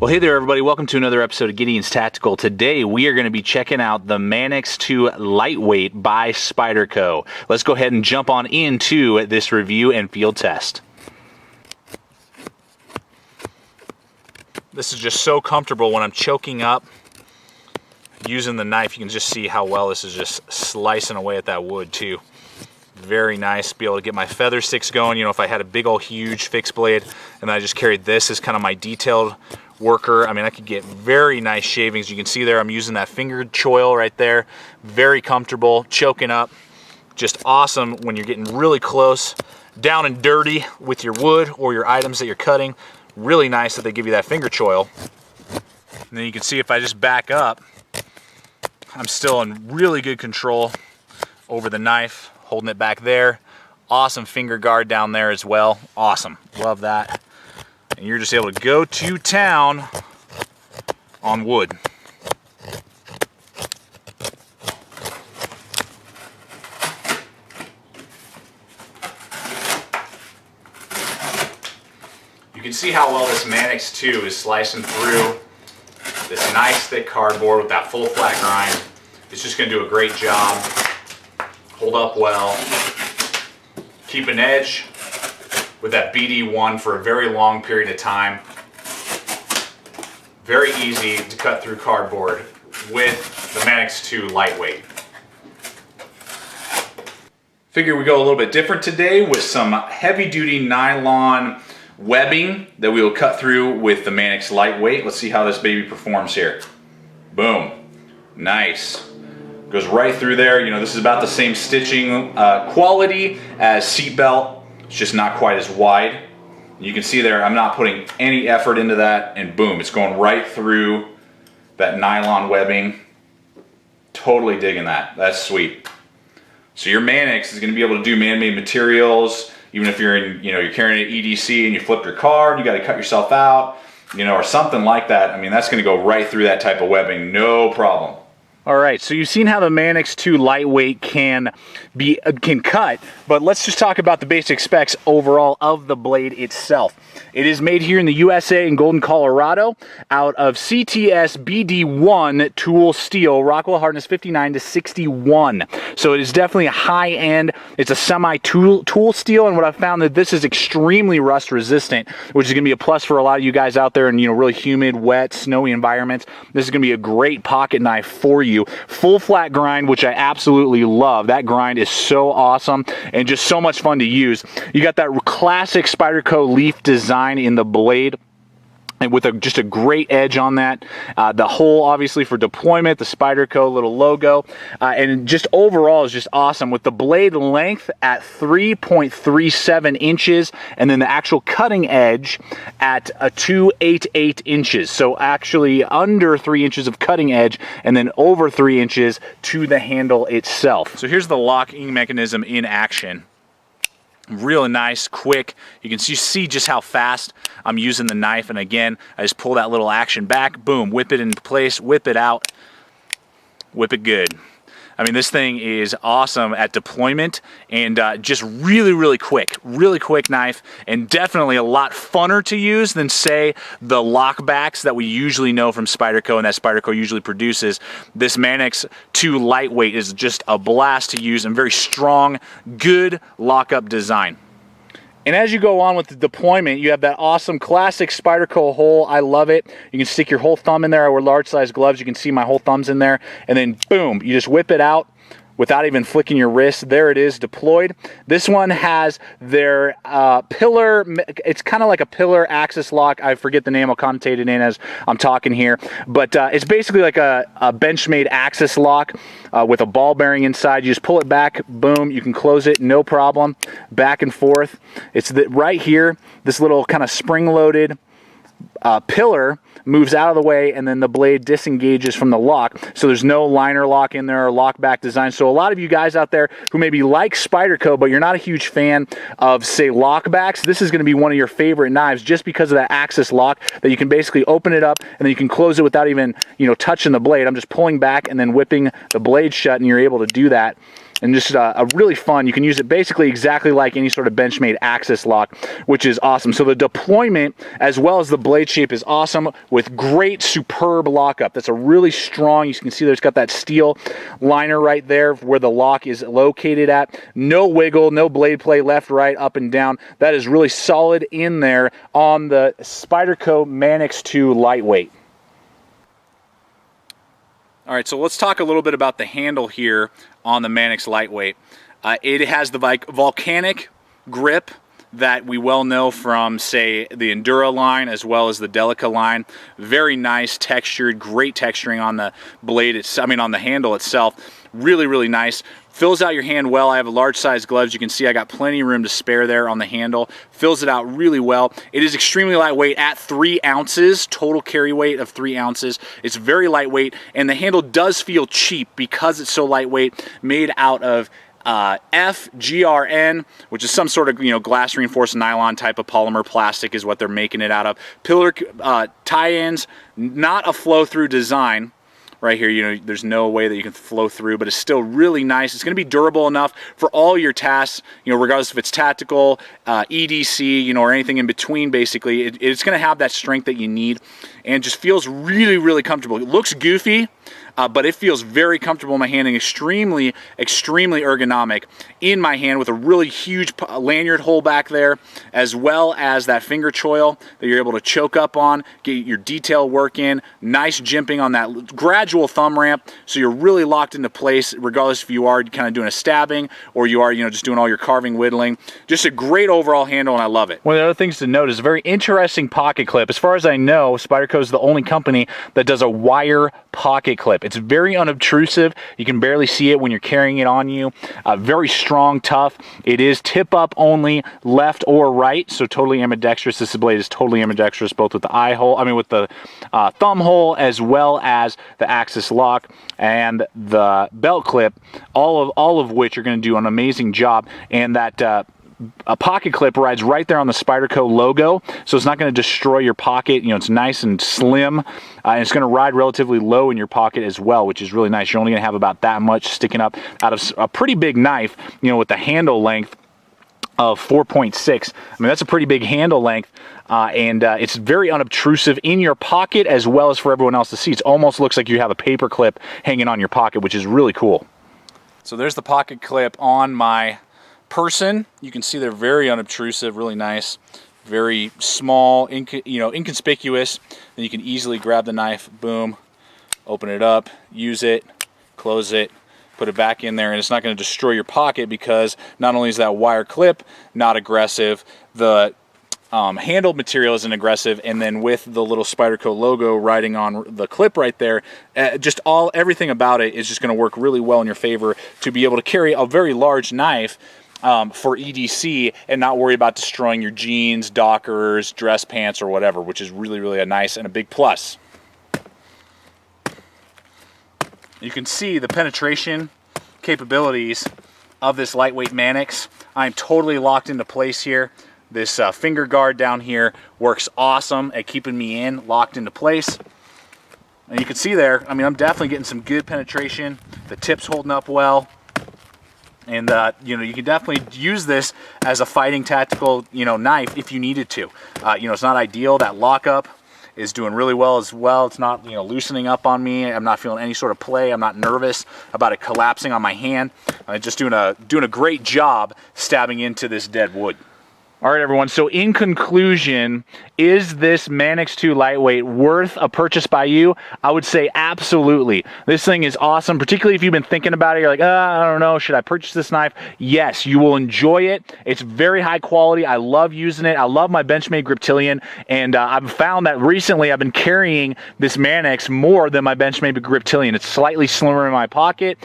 Well, hey there, everybody. Welcome to another episode of Gideon's Tactical. Today, we are going to be checking out the Manix 2 Lightweight by Spyderco. Let's go ahead and jump on into this review and field test. This is just so comfortable when I'm choking up using the knife. You can just see how well this is just slicing away at that wood, too. Very nice to be able to get my feather sticks going. You know, if I had a big old huge fixed blade and I just carried this as kind of my detailed worker, I mean, I could get very nice shavings. You can see there I'm using that fingered choil right there. Very comfortable, choking up. Just awesome when you're getting really close, down and dirty with your wood or your items that you're cutting. Really nice that they give you that finger choil. And then you can see if I just back up, I'm still in really good control over the knife, holding it back there. Awesome finger guard down there as well. Awesome, love that. And you're just able to go to town on wood. You can see how well this Manix 2 is slicing through this nice thick cardboard with that full flat grind. It's just going to do a great job. Hold up well. Keep an edge with that BD1 for a very long period of time. Very easy to cut through cardboard with the Manix 2 Lightweight. Figure we go a little bit different today with some heavy duty nylon webbing that we will cut through with the Manix Lightweight. Let's see how this baby performs here. Boom. Nice. Goes right through there. You know, this is about the same stitching quality as seatbelt. It's just not quite as wide. You can see there I'm not putting any effort into that, and boom, it's going right through that nylon webbing. Totally digging that. That's sweet. So your Manix is going to be able to do man-made materials, even if you're in, you're carrying an EDC and you flip your car and you got to cut yourself out, or something like that. I mean, that's going to go right through that type of webbing, no problem. All right, so you've seen how the Manix 2 Lightweight can cut, but let's just talk about the basic specs overall of the blade itself. It is made here in the USA in Golden, Colorado, out of CTS BD1 tool steel, Rockwell hardness 59 to 61. So it is definitely a high end. It's a semi tool steel, and what I've found that this is extremely rust resistant, which is going to be a plus for a lot of you guys out there in really humid, wet, snowy environments. This is going to be a great pocket knife for you. Full flat grind, which I absolutely love. That grind is so awesome and just so much fun to use. You got that classic Spyderco leaf design in the blade, and with just a great edge on that. The hole, obviously, for deployment, the Spyderco little logo, and just overall is just awesome with the blade length at 3.37 inches, and then the actual cutting edge at a 2.88 inches. So actually under 3 inches of cutting edge, and then over 3 inches to the handle itself. So here's the locking mechanism in action. Really nice, quick. You can see just how fast I'm using the knife, and again, I just pull that little action back, boom, whip it into place, whip it out, whip it good. I mean, this thing is awesome at deployment and just really quick knife, and definitely a lot funner to use than, say, the lockbacks that we usually know from Spyderco and that Spyderco usually produces. This Manix 2 Lightweight is just a blast to use and very strong, good lockup design. And as you go on with the deployment, you have that awesome classic Spyderco hole. I love it. You can stick your whole thumb in there. I wear large size gloves. You can see my whole thumb's in there. And then boom, you just whip it out without even flicking your wrist. There it is, deployed. This one has their pillar, it's kind of like a pillar axis lock. I forget the name, I'll connotate it in as I'm talking here. But it's basically like a Benchmade axis lock with a ball bearing inside. You just pull it back, boom, you can close it, no problem. Back and forth. It's right here, this little kind of spring-loaded pillar moves out of the way, and then the blade disengages from the lock. So there's no liner lock in there or lock back design. So a lot of you guys out there who maybe like Spyderco, but you're not a huge fan of, say, lockbacks, this is going to be one of your favorite knives just because of that axis lock that you can basically open it up and then you can close it without even, touching the blade. I'm just pulling back and then whipping the blade shut, and you're able to do that. and just a really fun. You can use it basically exactly like any sort of Benchmade axis lock, which is awesome. So the deployment as well as the blade shape is awesome with great, superb lockup. That's a really strong, you can see there's got that steel liner right there where the lock is located at. No wiggle, no blade play left, right, up and down. That is really solid in there on the Spyderco Manix 2 lightweight. All right, so let's talk a little bit about the handle here on the Manix lightweight. It has the volcanic grip that we well know from, say, the Endura line as well as the Delica line. Very nice textured, great texturing on the blade, on the handle itself. Really, really nice. Fills out your hand well. I have a large size gloves. You can see I got plenty of room to spare there on the handle. Fills it out really well. It is extremely lightweight at 3 ounces, total carry weight of 3 ounces. It's very lightweight, and the handle does feel cheap because it's so lightweight, made out of FGRN, which is some sort of glass reinforced nylon type of polymer plastic is what they're making it out of. Pillar tie-ins, not a flow-through design. Right here, there's no way that you can flow through, but it's still really nice. It's going to be durable enough for all your tasks, regardless if it's tactical, EDC, or anything in between, basically. It's going to have that strength that you need, and just feels really, really comfortable. It looks goofy, but it feels very comfortable in my hand and extremely, extremely ergonomic in my hand with a really huge lanyard hole back there, as well as that finger choil that you're able to choke up on, get your detail work in, nice jimping on that gradual thumb ramp, so you're really locked into place regardless if you are kind of doing a stabbing or you are just doing all your carving, whittling. Just a great overall handle, and I love it. One of the other things to note is a very interesting pocket clip. As far as I know, Spyderco is the only company that does a wire pocket clip. It's very unobtrusive. You can barely see it when you're carrying it on you. Very strong, tough. It is tip up only, left or right, so totally ambidextrous. This blade is totally ambidextrous, both with the with the thumb hole as well as the axis lock and the belt clip, all of which are going to do an amazing job. And that a pocket clip rides right there on the Spyderco logo, so it's not going to destroy your pocket. It's nice and slim, and it's going to ride relatively low in your pocket as well, which is really nice. You're only going to have about that much sticking up out of a pretty big knife, with the handle length of 4.6. That's a pretty big handle length, and it's very unobtrusive in your pocket as well as for everyone else to see. It almost looks like you have a paper clip hanging on your pocket, which is really cool. So there's the pocket clip on my person. You can see they're very unobtrusive, really nice, very small, inconspicuous. Then you can easily grab the knife, boom, open it up, use it, close it, put it back in there, and it's not going to destroy your pocket because not only is that wire clip not aggressive, the handle material isn't aggressive, and then with the little Spyderco logo riding on the clip right there, everything about it is just going to work really well in your favor to be able to carry a very large knife for EDC and not worry about destroying your jeans, dockers, dress pants, or whatever, which is really, really a nice and a big plus. You can see the penetration capabilities of this lightweight Manix. I'm totally locked into place here. This finger guard down here works awesome at keeping me locked into place. And you can see there, I'm definitely getting some good penetration. The tip's holding up well. And you can definitely use this as a fighting tactical knife if you needed to. It's not ideal. That lockup is doing really well as well. It's not loosening up on me. I'm not feeling any sort of play. I'm not nervous about it collapsing on my hand. I'm just doing a great job stabbing into this dead wood. All right, everyone, so in conclusion, is this Manix 2 lightweight worth a purchase by you? I would say absolutely. This thing is awesome, particularly if you've been thinking about it. You're like, I don't know, should I purchase this knife? Yes, you will enjoy it. It's very high quality. I love using it. I love my Benchmade Griptilian, and I've found that recently I've been carrying this Manix more than my Benchmade Griptilian. It's slightly slimmer in my pocket.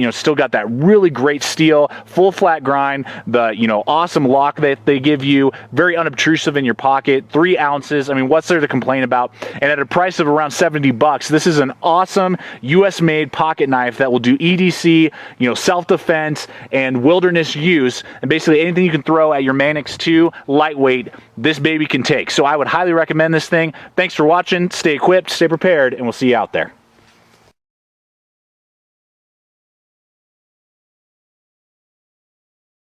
Still got that really great steel, full flat grind, the awesome lock that they give you, very unobtrusive in your pocket, 3 ounces. What's there to complain about? And at a price of around 70 bucks, this is an awesome US made pocket knife that will do EDC, self-defense and wilderness use, and basically anything you can throw at your Manix 2 lightweight, this baby can take. So I would highly recommend this thing. Thanks for watching. Stay equipped, stay prepared, and we'll see you out there.